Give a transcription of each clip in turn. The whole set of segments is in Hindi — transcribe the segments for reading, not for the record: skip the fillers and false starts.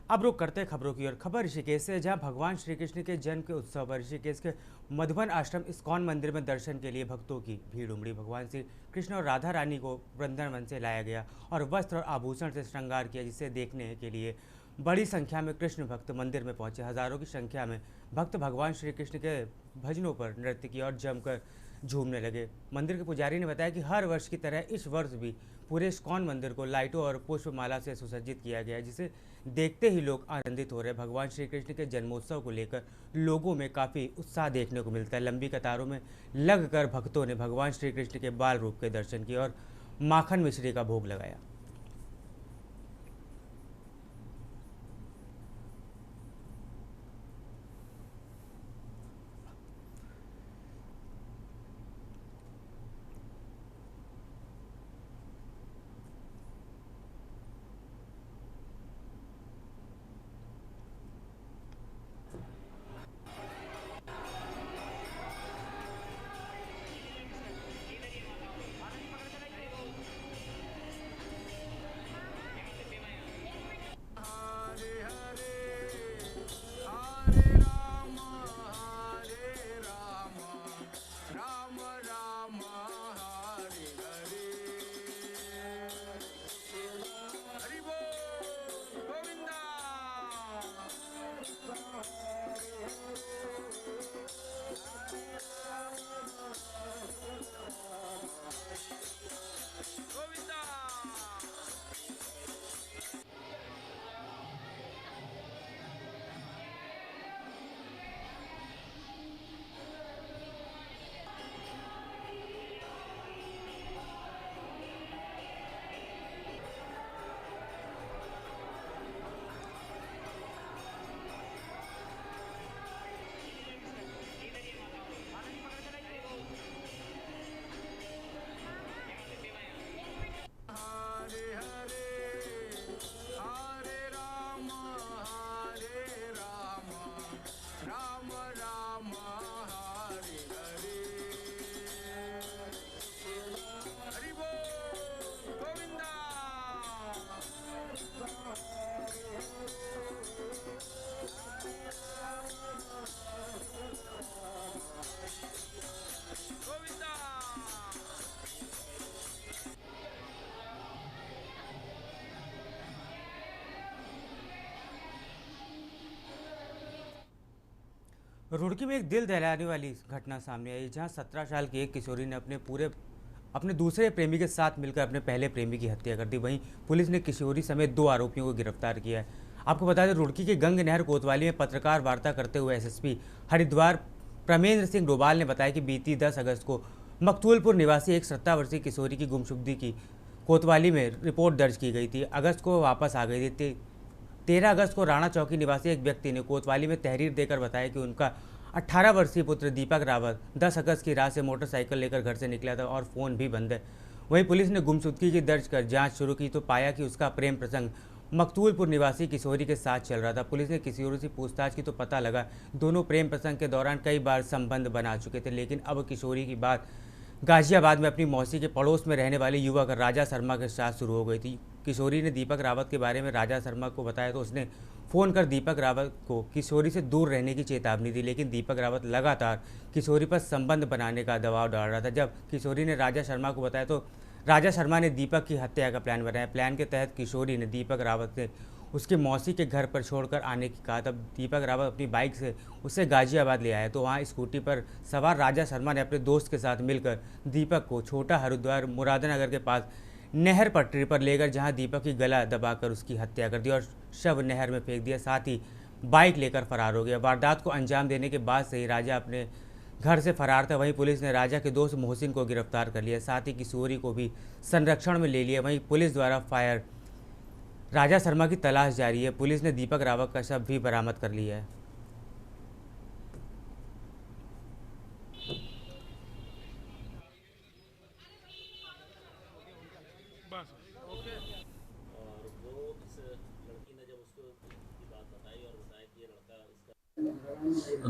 अब रुक करते हैं खबरों की ओर। खबर ऋषिकेश से, जहां भगवान श्री कृष्ण के जन्म के उत्सव पर ऋषिकेश के मधुबन आश्रम इस्कॉन मंदिर में दर्शन के लिए भक्तों की भीड़ उमड़ी। भगवान श्री कृष्ण और राधा रानी को वृंदावन से लाया गया और वस्त्र और आभूषण से श्रृंगार किया, जिसे देखने के लिए बड़ी संख्या में कृष्ण भक्त मंदिर में पहुंचे। हजारों की संख्या में भक्त भगवान श्री कृष्ण के भजनों पर नृत्य किया और जमकर झूमने लगे। मंदिर के पुजारी ने बताया कि हर वर्ष की तरह इस वर्ष भी पूरे इस्कॉन मंदिर को लाइटों और पुष्पमाला से सुसज्जित किया गया है, जिसे देखते ही लोग आनंदित हो रहे हैं। भगवान श्री कृष्ण के जन्मोत्सव को लेकर लोगों में काफ़ी उत्साह देखने को मिलता है। लंबी कतारों में लगकर भक्तों ने भगवान श्री कृष्ण के बाल रूप के दर्शन किए और माखन मिश्री का भोग लगाया। रुड़की में एक दिल दहलाने वाली घटना सामने आई, जहां 17 साल की एक किशोरी ने अपने दूसरे प्रेमी के साथ मिलकर अपने पहले प्रेमी की हत्या कर दी। वहीं पुलिस ने किशोरी समेत 2 आरोपियों को गिरफ्तार किया है। आपको बता दें, रुड़की के गंग नहर कोतवाली में पत्रकार वार्ता करते हुए एसएसपी हरिद्वार प्रमेंद्र सिंह डोभाल ने बताया कि बीती 10 अगस्त को मकतूलपुर निवासी एक 17 वर्षीय किशोरी की गुमशुदगी की कोतवाली में रिपोर्ट दर्ज की गई थी। अगस्त को वापस आ गई थी। 13 अगस्त को राणा चौकी निवासी एक व्यक्ति ने कोतवाली में तहरीर देकर बताया कि उनका 18 वर्षीय पुत्र दीपक रावत 10 अगस्त की रात से मोटरसाइकिल लेकर घर से निकला था और फ़ोन भी बंद है। वहीं पुलिस ने गुमशुदगी की दर्ज कर जांच शुरू की तो पाया कि उसका प्रेम प्रसंग मकतूलपुर निवासी किशोरी के साथ चल रहा था। पुलिस ने किशोरी से पूछताछ की तो पता लगा दोनों प्रेम प्रसंग के दौरान कई बार संबंध बना चुके थे, लेकिन अब किशोरी की बात गाजियाबाद में अपनी मौसी के पड़ोस में रहने वाले युवक राजा शर्मा के साथ शुरू हो गई थी। किशोरी ने दीपक रावत के बारे में राजा शर्मा को बताया तो उसने फ़ोन कर दीपक रावत को किशोरी से दूर रहने की चेतावनी दी, लेकिन दीपक रावत लगातार किशोरी पर संबंध बनाने का दबाव डाल रहा था। जब किशोरी ने राजा शर्मा को बताया तो राजा शर्मा ने दीपक की हत्या का प्लान बनाया। प्लान के तहत किशोरी ने दीपक रावत से उसके मौसी के घर पर छोड़कर आने की कहा। तब दीपक रावत अपनी बाइक से उसे गाजियाबाद ले आया तो वहाँ स्कूटी पर सवार राजा शर्मा ने अपने दोस्त के साथ मिलकर दीपक को छोटा हरिद्वार मुरादनगर के पास नहर पटरी पर लेकर जहां दीपक की गला दबाकर उसकी हत्या कर दी और शव नहर में फेंक दिया। साथ ही बाइक लेकर फरार हो गया। वारदात को अंजाम देने के बाद से ही राजा अपने घर से फरार था। वहीं पुलिस ने राजा के दोस्त मोहसिन को गिरफ्तार कर लिया, साथ ही किशोरी को भी संरक्षण में ले लिया। वहीं पुलिस द्वारा फायर राजा शर्मा की तलाश जारी है। पुलिस ने दीपक रावत का शव भी बरामद कर लिया है। और वो इस लड़की ने जब उसको की बात बताई और बताया कि ये लड़का इसका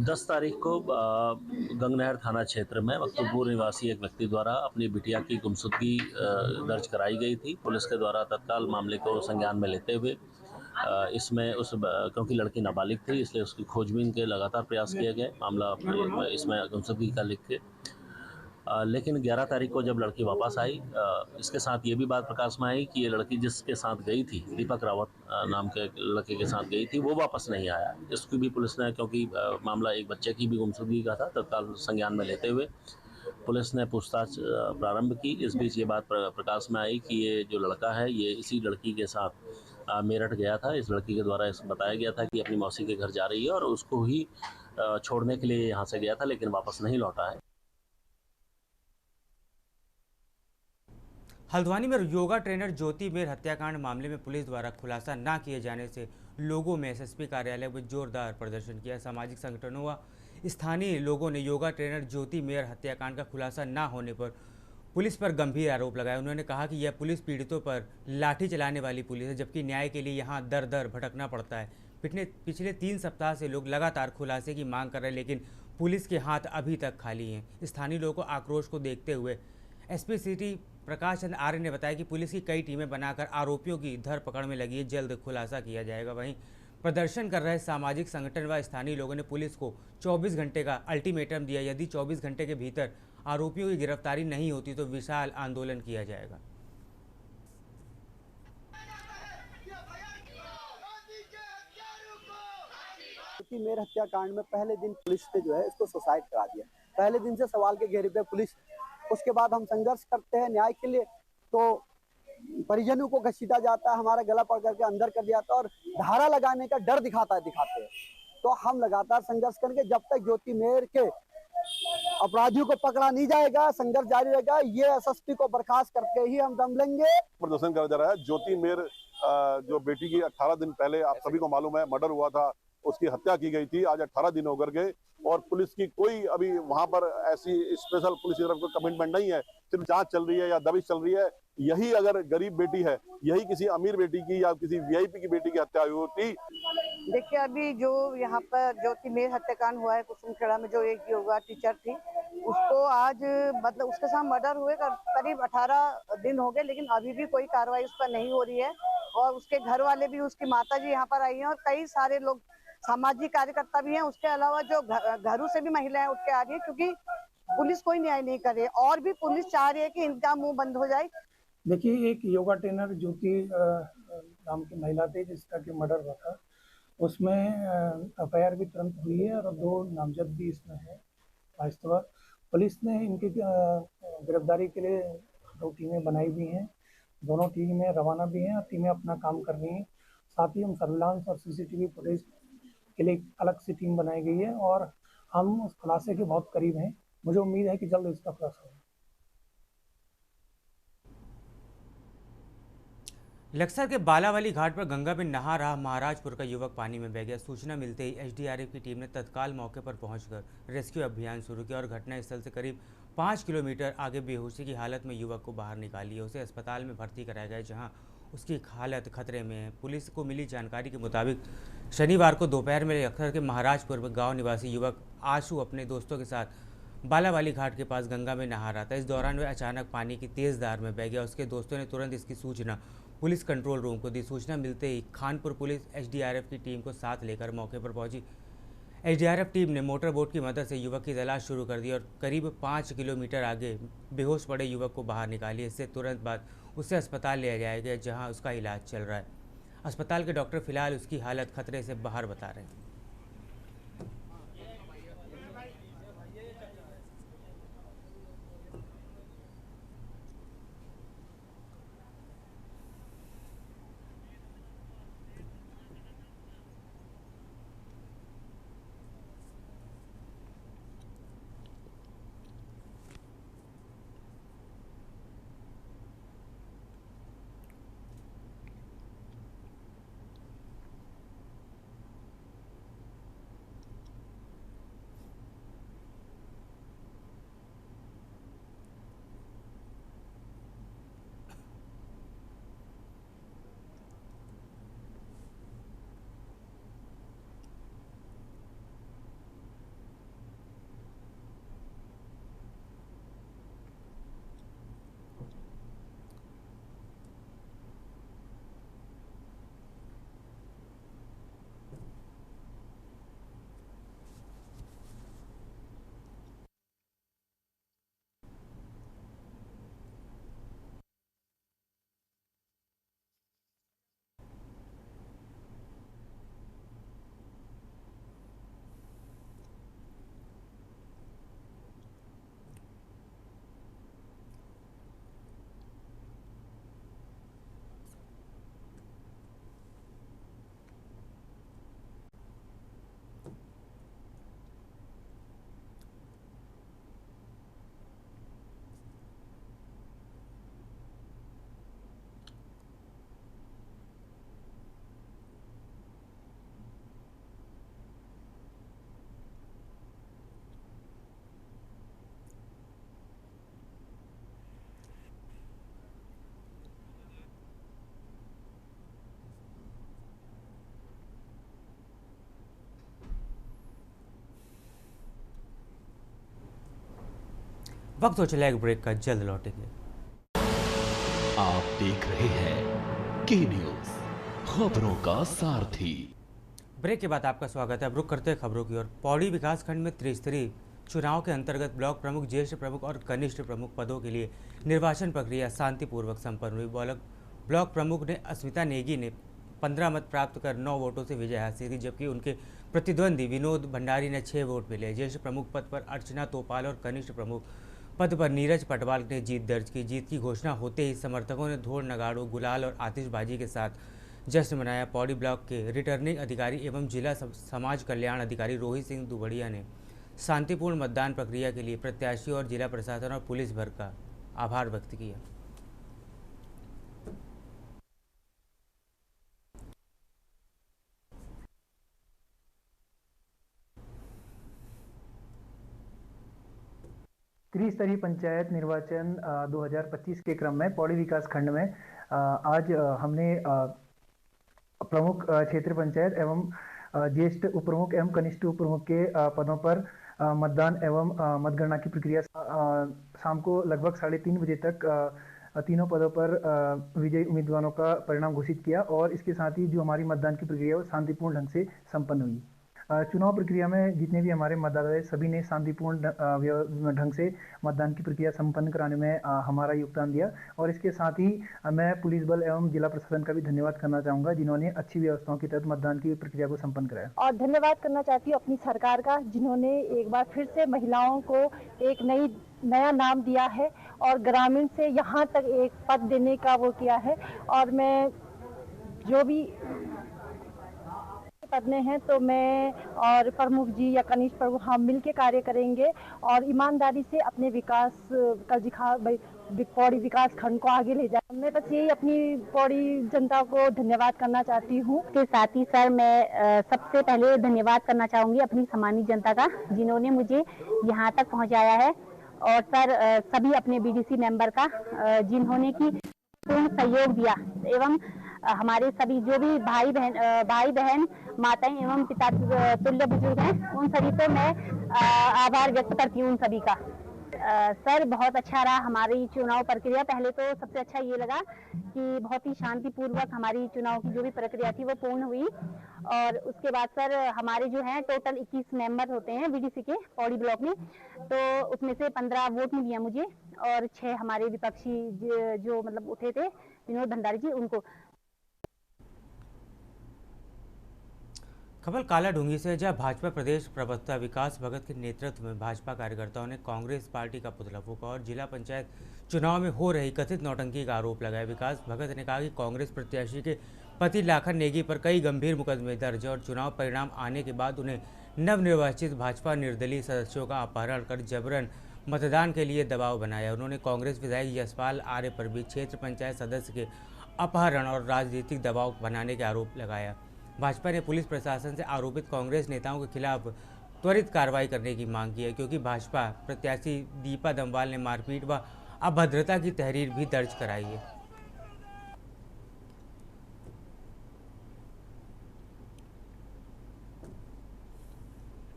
10 तारीख को गंगनहर थाना क्षेत्र में मकतूलपुर निवासी एक व्यक्ति द्वारा अपनी बिटिया की गुमशुदगी दर्ज कराई गई थी। पुलिस के द्वारा तत्काल मामले को संज्ञान में लेते हुए इसमें क्योंकि लड़की नाबालिग थी, इसलिए उसकी खोजबीन के लगातार प्रयास किए गए, मामला इसमें गुमशुदगी का लिख के। लेकिन 11 तारीख को जब लड़की वापस आई, इसके साथ ये भी बात प्रकाश में आई कि ये लड़की जिसके साथ गई थी, दीपक रावत नाम के लड़के के साथ गई थी, वो वापस नहीं आया। इसकी भी पुलिस ने, क्योंकि मामला एक बच्चे की भी गुमशुदगी का था, तत्काल संज्ञान में लेते हुए पुलिस ने पूछताछ प्रारंभ की। इस बीच ये बात प्रकाश में आई कि ये जो लड़का है, ये इसी लड़की के साथ मेरठ गया था। इस लड़की के द्वारा इस बताया गया था कि अपनी मौसी के घर जा रही है और उसको ही छोड़ने के लिए यहाँ से गया था, लेकिन वापस नहीं लौटा है। हल्द्वानी में योगा ट्रेनर ज्योति मेर हत्याकांड मामले में पुलिस द्वारा खुलासा न किए जाने से लोगों में एसएसपी कार्यालय में जोरदार प्रदर्शन किया। सामाजिक संगठनों व स्थानीय लोगों ने योगा ट्रेनर ज्योति मेर हत्याकांड का खुलासा न होने पर पुलिस पर गंभीर आरोप लगाया। उन्होंने कहा कि यह पुलिस पीड़ितों पर लाठी चलाने वाली पुलिस है, जबकि न्याय के लिए यहाँ दर दर भटकना पड़ता है। पिछले 3 सप्ताह से लोग लगातार खुलासे की मांग कर रहे हैं, लेकिन पुलिस के हाथ अभी तक खाली हैं। स्थानीय लोगों को आक्रोश को देखते हुए एसपी सिटी प्रकाश चंद्र आर्य ने बताया कि पुलिस की कई टीमें बनाकर आरोपियों की धरपकड़ में लगी है, जल्द खुलासा किया जाएगा। वहीं प्रदर्शन कर रहे सामाजिक संगठन व स्थानीय लोगों ने पुलिस को 24 घंटे का अल्टीमेटम दिया। यदि 24 घंटे के भीतर आरोपियों की गिरफ्तारी नहीं होती तो विशाल आंदोलन किया जाएगा। क्योंकि मेरे हत्याकांड में पहले दिन पुलिस ने जो है इसको सुसाइड करा दिया। पहले दिन से सवाल के घेरे पे पुलिस। उसके बाद हम संघर्ष करते हैं न्याय के लिए, तो परिजनों को घसीटा जाता है, हमारा गला पकड़ करके अंदर कर दिया जाता है और धारा लगाने का डर दिखाते हैं। तो हम लगातार संघर्ष करेंगे जब तक ज्योति मेर के अपराधियों को पकड़ा नहीं जाएगा, संघर्ष जारी रहेगा। ये एसएसपी को बर्खास्त करके ही हम दम लेंगे। प्रदर्शन करा जा रहा है। ज्योति मेर जो बेटी की 18 दिन पहले आप सभी को मालूम है मर्डर हुआ था, उसकी हत्या की गई थी। आज 18 दिन होकर गए और पुलिस की कोई अभी वहां पर ऐसी स्पेशल पुलिस की तरफ कोई कमिटमेंट नहीं है, सिर्फ जांच चल रही है या दबिश चल रही है। यही अगर गरीब बेटी है, यही किसी अमीर बेटी की या किसी वीआईपी की बेटी की हत्या हुई होती। देखिए, अभी जो यहाँ पर ज्योति मेर हत्याकांड हुआ है कुसुमखेड़ा में, जो एक योगा टीचर थी, उसको आज मतलब उसके साथ मर्डर हुए करीब 18 दिन हो गए, लेकिन अभी भी कोई कार्रवाई उस पर नहीं हो रही है। और उसके घर वाले भी, उसकी माता जी यहाँ पर आई हैं और कई सारे लोग सामाजिक कार्यकर्ता भी हैं। उसके अलावा जो घरों से भी महिलाएं उठ के आ रही है, क्योंकि पुलिस कोई न्याय नहीं कर रही और भी पुलिस चाह रही है कि इनका मुंह बंद हो जाए। देखिए, एक योगा ट्रेनर ज्योति नाम की महिला थी जिसका कि मर्डर हुआ था, उसमें एफआईआर भी तुरंत हुई है और 2 नामजद भी इसमें है। वास्तव पुलिस ने इनकी गिरफ्तारी के लिए 2 टीमें बनाई भी हैं, दोनों टीमें रवाना भी हैं और टीमें अपना काम कर रही हैं। साथ ही हम सर्विलांस और सीसीटीवी फुटेज के लिए अलग से टीम बनाई गई है और हम उस खुलासे के बहुत करीब हैं। मुझे उम्मीद है कि जल्द इसका खुलासा होगा। लक्सर के बालावाली घाट पर गंगा में नहा रहा महाराजपुर का युवक पानी में बह गया। सूचना मिलते ही एसडीआरएफ की टीम ने तत्काल मौके पर पहुंचकर रेस्क्यू अभियान शुरू किया और घटनास्थल से करीब 5 किलोमीटर आगे बेहोशी की हालत में युवक को बाहर निकाल लिया। उसे अस्पताल में भर्ती कराया गया, जहां उसकी हालत खतरे में है। पुलिस को मिली जानकारी के मुताबिक शनिवार को दोपहर में लक्सर के महाराजपुर में गाँव निवासी युवक आशु अपने दोस्तों के साथ बालावाली घाट के पास गंगा में नहा रहा था। इस दौरान वह अचानक पानी की तेज़ धार में बह गया। उसके दोस्तों ने तुरंत इसकी सूचना पुलिस कंट्रोल रूम को दी। सूचना मिलते ही खानपुर पुलिस एसडीआरएफ की टीम को साथ लेकर मौके पर पहुंची। एसडीआरएफ टीम ने मोटर बोट की मदद से युवक की तलाश शुरू कर दी और करीब 5 किलोमीटर आगे बेहोश पड़े युवक को बाहर निकाली। इससे तुरंत बाद उसे अस्पताल ले जाया गया, जहाँ उसका इलाज चल रहा है। अस्पताल के डॉक्टर फिलहाल उसकी हालत खतरे से बाहर बता रहे हैं। वक्त हो चला एक ब्रेक का, जल्द लौटेंगे। आप देख रहे हैं के न्यूज, खबरों का सारथी। ब्रेक के बाद आपका स्वागत है। अब रुक करते हैं खबरों की ओर। पौड़ी विकासखंड में त्रिस्तरीय चुनाव के अंतर्गत ब्लॉक प्रमुख, ज्येष्ठ प्रमुख और कनिष्ठ प्रमुख पदों के लिए निर्वाचन प्रक्रिया शांतिपूर्वक संपन्न हुई। ब्लॉक प्रमुख ने अस्मिता नेगी ने 15 मत प्राप्त कर 9 वोटों से विजय हासिल की, जबकि उनके प्रतिद्वंदी विनोद भंडारी ने 6 वोट मिले। ज्येष्ठ प्रमुख पद पर अर्चना तोपाल और कनिष्ठ प्रमुख पद पर नीरज पटवाल ने जीत दर्ज की। जीत की घोषणा होते ही समर्थकों ने ढोल नगाड़ों, गुलाल और आतिशबाजी के साथ जश्न मनाया। पौड़ी ब्लॉक के रिटर्निंग अधिकारी एवं जिला समाज कल्याण अधिकारी रोहित सिंह दुबड़िया ने शांतिपूर्ण मतदान प्रक्रिया के लिए प्रत्याशियों और जिला प्रशासन और पुलिस भर का आभार व्यक्त किया। त्रिस्तरीय पंचायत निर्वाचन 2025 के क्रम में पौड़ी विकास खंड में आज हमने प्रमुख क्षेत्र पंचायत एवं ज्येष्ठ उप प्रमुख एवं कनिष्ठ उप प्रमुख के पदों पर मतदान एवं मतगणना की प्रक्रिया शाम को लगभग 3:30 बजे तक तीनों पदों पर विजयी उम्मीदवारों का परिणाम घोषित किया और इसके साथ ही जो हमारी मतदान की प्रक्रिया वो शांतिपूर्ण ढंग से संपन्न हुई। चुनाव प्रक्रिया में जितने भी हमारे मतदाता थे सभी ने शांतिपूर्ण ढंग से मतदान की प्रक्रिया संपन्न कराने में हमारा योगदान दिया और इसके साथ ही मैं पुलिस बल एवं जिला प्रशासन का भी धन्यवाद करना चाहूँगा, जिन्होंने अच्छी व्यवस्थाओं के तहत मतदान की प्रक्रिया को संपन्न कराया। और धन्यवाद करना चाहती हूँ अपनी सरकार का, जिन्होंने एक बार फिर से महिलाओं को एक नया नाम दिया है और ग्रामीण से यहाँ तक एक पद देने का वो किया है। और मैं जो भी पदने हैं तो मैं और प्रमुख जी या कनिष्ठ प्रमुख हम मिलके कार्य करेंगे और ईमानदारी से अपने विकास का पौड़ी विकास खंड को आगे ले जाए। मैं बस यही अपनी पौड़ी जनता को धन्यवाद करना चाहती हूँ। के साथ ही सर मैं सबसे पहले धन्यवाद करना चाहूँगी अपनी सामान्य जनता का, जिन्होंने मुझे यहाँ तक पहुँचाया है, और सर सभी अपने बीडीसी मेंबर का जिन्होंने की पूर्ण सहयोग दिया, एवं हमारे सभी जो भी भाई बहन माताएं एवं पिता तुल्य बुजुर्ग हैं, उन सभी को मैं आभार व्यक्त करती हूँ उन सभी का। सर बहुत अच्छा रहा हमारी चुनाव प्रक्रिया। पहले तो सबसे अच्छा ये लगा कि बहुत ही शांतिपूर्वक हमारी चुनाव की जो भी प्रक्रिया थी वो पूर्ण हुई। और उसके बाद सर हमारे जो हैं टोटल 21 मेंबर होते हैं बीडीसी के पौड़ी ब्लॉक में, तो उसमें से 15 वोट मिली मुझे और 6 हमारे विपक्षी जो मतलब उठे थे विनोद भंडारी जी, उनको। खबर कालाढूंगी से, जहां भाजपा प्रदेश प्रवक्ता विकास भगत के नेतृत्व में भाजपा कार्यकर्ताओं ने कांग्रेस पार्टी का पुतला फूंका और जिला पंचायत चुनाव में हो रही कथित नौटंकी का आरोप लगाया। विकास भगत ने कहा कि कांग्रेस प्रत्याशी के पति लाखन नेगी पर कई गंभीर मुकदमे दर्ज और चुनाव परिणाम आने के बाद उन्हें नवनिर्वाचित भाजपा निर्दलीय सदस्यों का अपहरण कर जबरन मतदान के लिए दबाव बनाया। उन्होंने कांग्रेस विधायक यशपाल आर्य पर भी क्षेत्र पंचायत सदस्य के अपहरण और राजनीतिक दबाव बनाने के आरोप लगाया। भाजपा ने पुलिस प्रशासन से आरोपित कांग्रेस नेताओं के खिलाफ त्वरित कार्रवाई करने की मांग की है, क्योंकि भाजपा प्रत्याशी दीपा दमवाल ने मारपीट व अभद्रता की तहरीर भी दर्ज कराई है।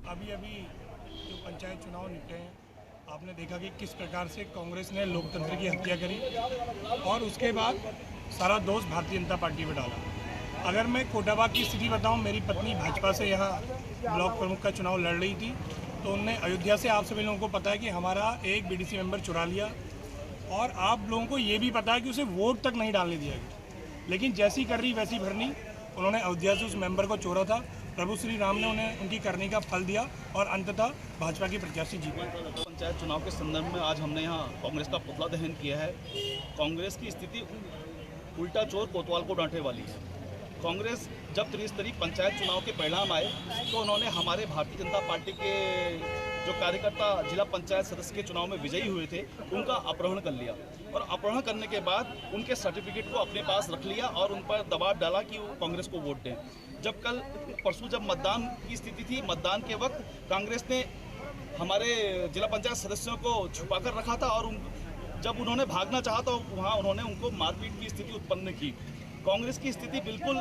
अभी जो पंचायत चुनाव निपटे हैं, आपने देखा कि किस प्रकार से कांग्रेस ने लोकतंत्र की हत्या करी और उसके बाद सारा दोष भारतीय जनता पार्टी में डाला। अगर मैं कोटाबाग की स्थिति बताऊं, मेरी पत्नी भाजपा से यहाँ ब्लॉक प्रमुख का चुनाव लड़ रही थी, तो उनने अयोध्या से, आप सभी लोगों को पता है कि हमारा एक बीडीसी मेंबर चुरा लिया और आप लोगों को ये भी पता है कि उसे वोट तक नहीं डालने दिया गया। लेकिन जैसी कर रही वैसी भरनी, उन्होंने अयोध्या से उस मेंबर को चोरा था। प्रभु श्री राम ने उन्हें उनकी करनी का फल दिया और अंततः भाजपा की प्रत्याशी जीती। पंचायत चुनाव के संदर्भ में आज हमने यहाँ कांग्रेस का पुतला दहन किया है। कांग्रेस की स्थिति उल्टा चोर कोतवाल को डांटे वाली है। कांग्रेस जब त्रिस्तरीय पंचायत चुनाव के परिणाम आए तो उन्होंने हमारे भारतीय जनता पार्टी के जो कार्यकर्ता जिला पंचायत सदस्य के चुनाव में विजयी हुए थे उनका अपहरण कर लिया और अपहरण करने के बाद उनके सर्टिफिकेट को अपने पास रख लिया और उन पर दबाव डाला कि वो कांग्रेस को वोट दें। जब परसों जब मतदान की स्थिति थी, मतदान के वक्त कांग्रेस ने हमारे जिला पंचायत सदस्यों को छुपा कर रखा था और जब उन्होंने भागना चाहा तो वहाँ उन्होंने उनको मारपीट की स्थिति उत्पन्न की। कांग्रेस की स्थिति बिल्कुल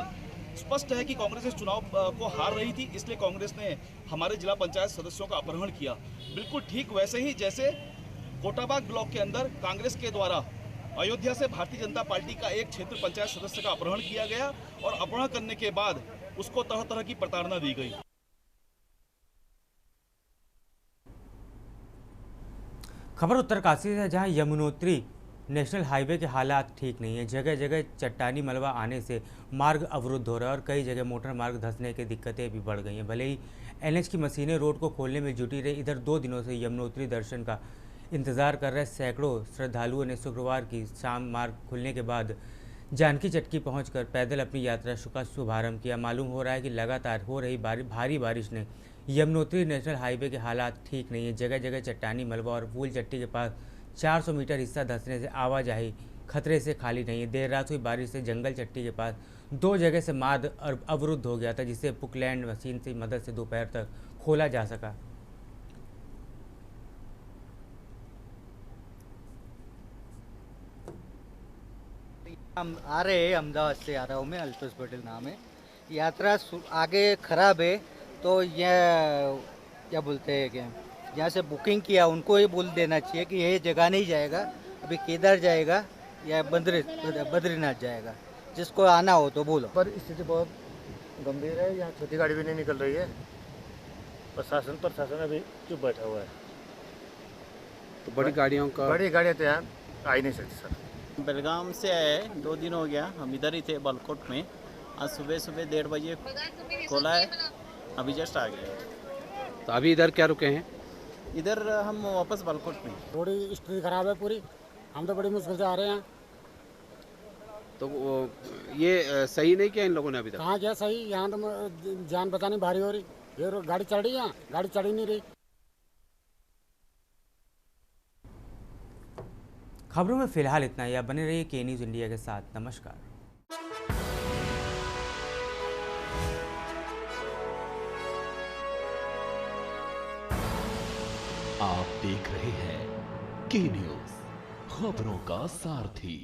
स्पष्ट है कि कांग्रेस इस चुनाव को हार रही थी, इसलिए कांग्रेस ने हमारे जिला पंचायत सदस्यों का अपहरण किया। बिल्कुल ठीक वैसे ही जैसे कोटाबाग ब्लॉक के अंदर कांग्रेस के द्वारा अयोध्या से भारतीय जनता पार्टी का एक क्षेत्र पंचायत सदस्य का अपहरण किया गया और अपहरण करने के बाद उसको तरह तरह की प्रताड़ना दी गई। खबर उत्तरकाशी से, जहां यमुनोत्री नेशनल हाईवे के हालात ठीक नहीं है। जगह जगह चट्टानी मलबा आने से मार्ग अवरुद्ध हो रहा है और कई जगह मोटर मार्ग धंसने की दिक्कतें भी बढ़ गई हैं। भले ही एनएच की मशीनें रोड को खोलने में जुटी रही, इधर 2 दिनों से यमुनोत्री दर्शन का इंतजार कर रहे सैकड़ों श्रद्धालुओं ने शुक्रवार की शाम मार्ग खुलने के बाद जानकी चटकी पहुंचकर पैदल अपनी यात्रा का शुभारंभ किया। मालूम हो रहा है कि लगातार हो रही भारी बारिश ने यमुनोत्री नेशनल हाईवे के हालात ठीक नहीं है। जगह जगह चट्टानी मलबा और फूल चट्टी के पास 400 मीटर हिस्सा धंसने से आवाजाही खतरे से खाली नहीं है। देर रात हुई बारिश से जंगल चट्टी के पास 2 जगह से मार्ग अवरुद्ध हो गया था, जिसे पुकलैंड मशीन की मदद से दोपहर तक खोला जा सका। हम आ रहे हैं, अहमदाबाद से आ रहा हूँ मैं, अल्पेश पटेल नाम है। यात्रा आगे खराब है तो यह क्या बोलते हैं कि यहाँ से बुकिंग किया उनको ये बोल देना चाहिए कि ये जगह नहीं जाएगा, अभी केदार जाएगा या बद्रीनाथ जाएगा, जिसको आना हो तो बोलो। पर स्थिति बहुत गंभीर है, यहाँ छोटी गाड़ी भी नहीं निकल रही है। प्रशासन अभी चुप बैठा हुआ है। तो बड़ी गाड़ियाँ तो यहाँ आ ही नहीं सकती सर। बेलगाम से आए, 2 दिन हो गया, हम इधर ही थे बालकोट में। आज सुबह 1:30 बजे खोला है, अभी जस्ट आ गए। तो अभी इधर क्या रुके हैं? इधर हम वापस बालकोट में। थोड़ी स्थिति खराब है पूरी, हम तो बड़ी मुश्किल से आ रहे हैं। तो ये सही नहीं किया इन लोगों ने अभी तक? कहाँ क्या सही, यहाँ तो जान बचानी भारी हो रही। ये गाड़ी चढ़ रही है, गाड़ी चढ़ ही नहीं रही। खबरों में फिलहाल इतना ही। आप बने रहिए के न्यूज़ इंडिया के साथ। नमस्कार। आप देख रहे हैं के न्यूज़, खबरों का सारथी।